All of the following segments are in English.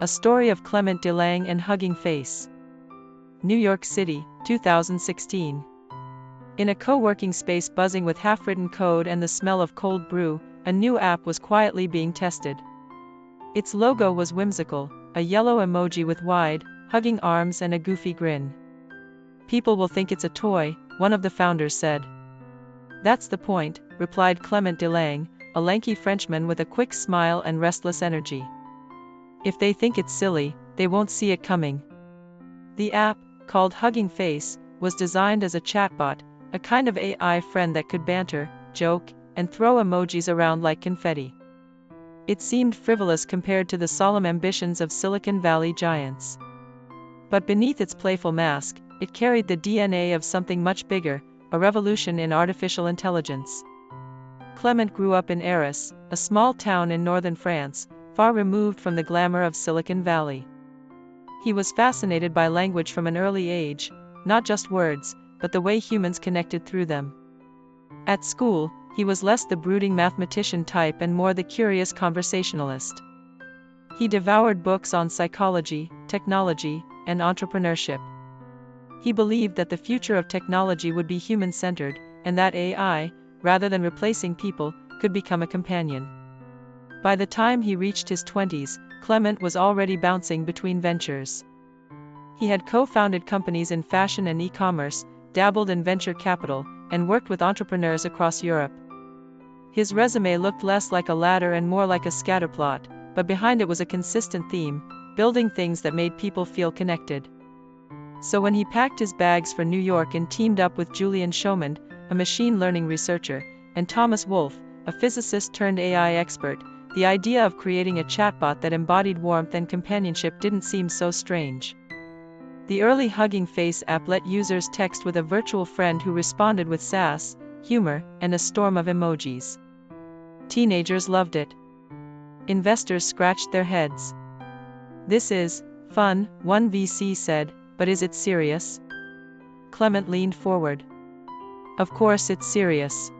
A Story of Clément Delangue and Hugging Face. New York City, 2016. In a co-working space buzzing with half-written code and the smell of cold brew, a new app was quietly being tested. Its logo was whimsical, a yellow emoji with wide, hugging arms and a goofy grin. "People will think it's a toy," one of the founders said. "That's the point," replied Clément Delangue, a lanky Frenchman with a quick smile and restless energy. "If they think it's silly, they won't see it coming." The app, called Hugging Face, was designed as a chatbot, a kind of AI friend that could banter, joke, and throw emojis around like confetti. It seemed frivolous compared to the solemn ambitions of Silicon Valley giants. But beneath its playful mask, it carried the DNA of something much bigger, a revolution in artificial intelligence. Clément grew up in Arras, a small town in northern France, far removed from the glamour of Silicon Valley. He was fascinated by language from an early age, not just words, but the way humans connected through them. At school, he was less the brooding mathematician type and more the curious conversationalist. He devoured books on psychology, technology, and entrepreneurship. He believed that the future of technology would be human-centered, and that AI, rather than replacing people, could become a companion. By the time he reached his 20s, Clément was already bouncing between ventures. He had co-founded companies in fashion and e-commerce, dabbled in venture capital, and worked with entrepreneurs across Europe. His resume looked less like a ladder and more like a scatterplot, but behind it was a consistent theme: building things that made people feel connected. So when he packed his bags for New York and teamed up with Julian Chaumond, a machine learning researcher, and Thomas Wolfe, a physicist turned AI expert, the idea of creating a chatbot that embodied warmth and companionship didn't seem so strange. The early Hugging Face app let users text with a virtual friend who responded with sass, humor, and a storm of emojis. Teenagers loved it. Investors scratched their heads. "This is fun," one VC said, "but is it serious?" Clément leaned forward. "Of course it's serious.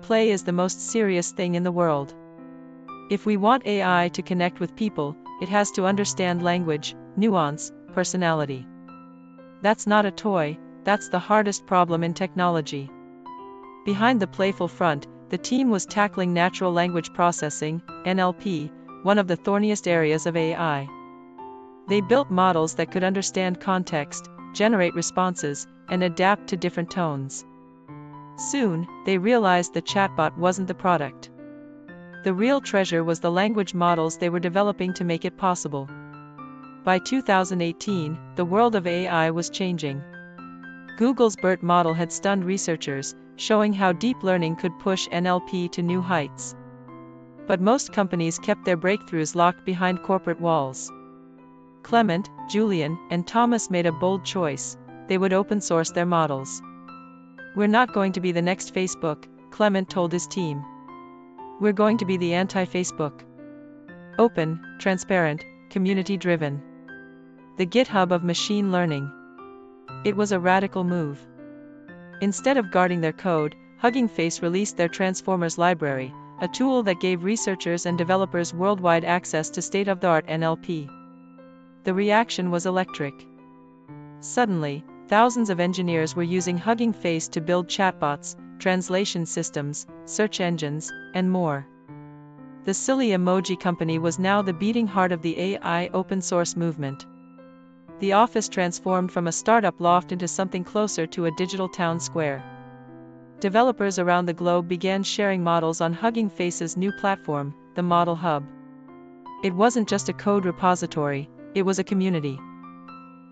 Play is the most serious thing in the world. If we want AI to connect with people, it has to understand language, nuance, personality. That's not a toy, that's the hardest problem in technology." Behind the playful front, the team was tackling natural language processing, NLP, one of the thorniest areas of AI. They built models that could understand context, generate responses, and adapt to different tones. Soon, they realized the chatbot wasn't the product. The real treasure was the language models they were developing to make it possible. By 2018, the world of AI was changing. Google's BERT model had stunned researchers, showing how deep learning could push NLP to new heights. But most companies kept their breakthroughs locked behind corporate walls. Clément, Julian, and Thomas made a bold choice: they would open source their models. "We're not going to be the next Facebook," Clément told his team. "We're going to be the anti-Facebook. Open, transparent, community-driven. The GitHub of machine learning." It was a radical move. Instead of guarding their code, Hugging Face released their Transformers library, a tool that gave researchers and developers worldwide access to state-of-the-art NLP. The reaction was electric. Suddenly, thousands of engineers were using Hugging Face to build chatbots, translation systems, search engines, and more. The silly emoji company was now the beating heart of the AI open-source movement. The office transformed from a startup loft into something closer to a digital town square. Developers around the globe began sharing models on Hugging Face's new platform, the Model Hub. It wasn't just a code repository, it was a community.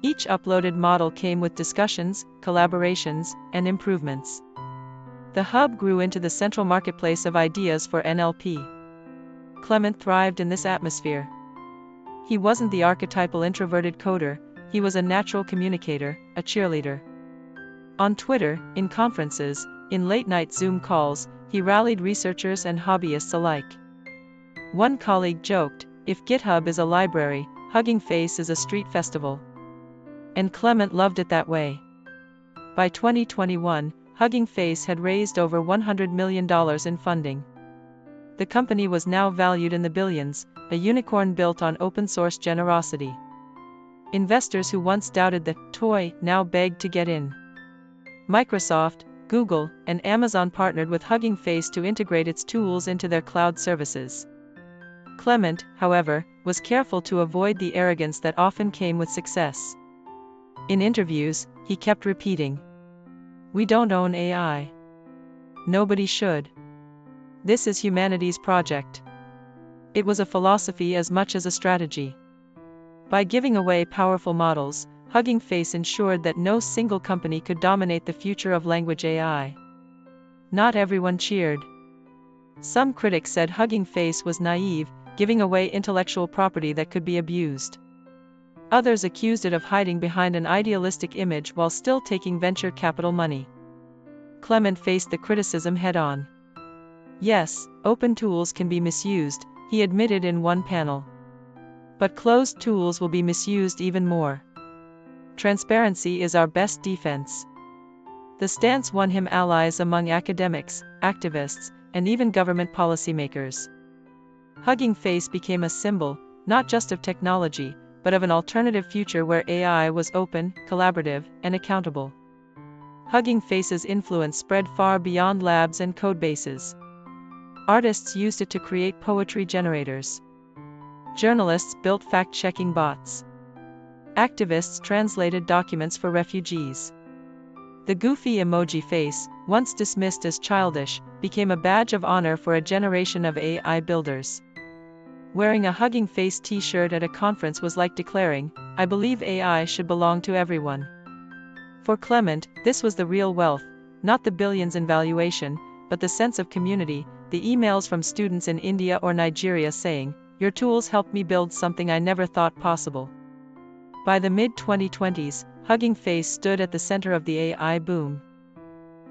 Each uploaded model came with discussions, collaborations, and improvements. The hub grew into the central marketplace of ideas for NLP. Clément thrived in this atmosphere. He wasn't the archetypal introverted coder, he was a natural communicator, a cheerleader. On Twitter, in conferences, in late-night Zoom calls, he rallied researchers and hobbyists alike. One colleague joked, "If GitHub is a library, Hugging Face is a street festival." And Clément loved it that way. By 2021, Hugging Face had raised over $100 million in funding. The company was now valued in the billions, a unicorn built on open-source generosity. Investors who once doubted the toy now begged to get in. Microsoft, Google, and Amazon partnered with Hugging Face to integrate its tools into their cloud services. Clément, however, was careful to avoid the arrogance that often came with success. In interviews, he kept repeating, "We don't own AI. Nobody should. This is humanity's project." It was a philosophy as much as a strategy. By giving away powerful models, Hugging Face ensured that no single company could dominate the future of language AI. Not everyone cheered. Some critics said Hugging Face was naive, giving away intellectual property that could be abused. Others accused it of hiding behind an idealistic image while still taking venture capital money. Clément faced the criticism head-on. "Yes, open tools can be misused," he admitted in one panel. "But closed tools will be misused even more. Transparency is our best defense." The stance won him allies among academics, activists, and even government policymakers. Hugging Face became a symbol, not just of technology, but of an alternative future where AI was open, collaborative, and accountable. Hugging Face's influence spread far beyond labs and codebases. Artists used it to create poetry generators. Journalists built fact-checking bots. Activists translated documents for refugees. The goofy emoji face, once dismissed as childish, became a badge of honor for a generation of AI builders. Wearing a Hugging Face t-shirt at a conference was like declaring, "I believe AI should belong to everyone." For Clément, this was the real wealth, not the billions in valuation, but the sense of community, the emails from students in India or Nigeria saying, "Your tools helped me build something I never thought possible." By the mid-2020s, Hugging Face stood at the center of the AI boom.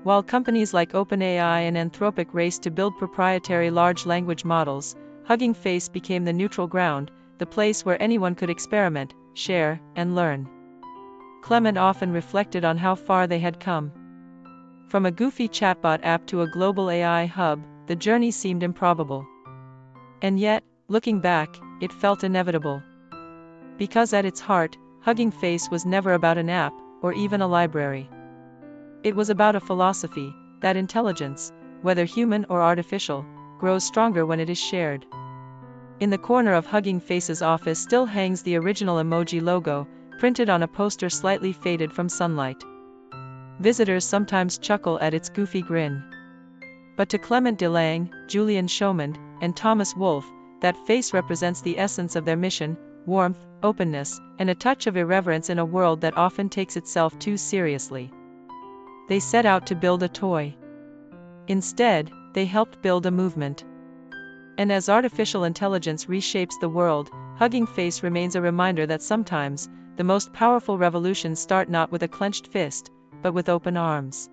While companies like OpenAI and Anthropic raced to build proprietary large language models, Hugging Face became the neutral ground, the place where anyone could experiment, share, and learn. Clément often reflected on how far they had come. From a goofy chatbot app to a global AI hub, the journey seemed improbable. And yet, looking back, it felt inevitable. Because at its heart, Hugging Face was never about an app, or even a library. It was about a philosophy, that intelligence, whether human or artificial, grows stronger when it is shared. In the corner of Hugging Face's office still hangs the original emoji logo, printed on a poster slightly faded from sunlight. Visitors sometimes chuckle at its goofy grin. But to Clément Delangue, Julian Chaumond, and Thomas Wolfe, that face represents the essence of their mission: warmth, openness, and a touch of irreverence in a world that often takes itself too seriously. They set out to build a toy. Instead, they helped build a movement. And as artificial intelligence reshapes the world, Hugging Face remains a reminder that sometimes, the most powerful revolutions start not with a clenched fist, but with open arms.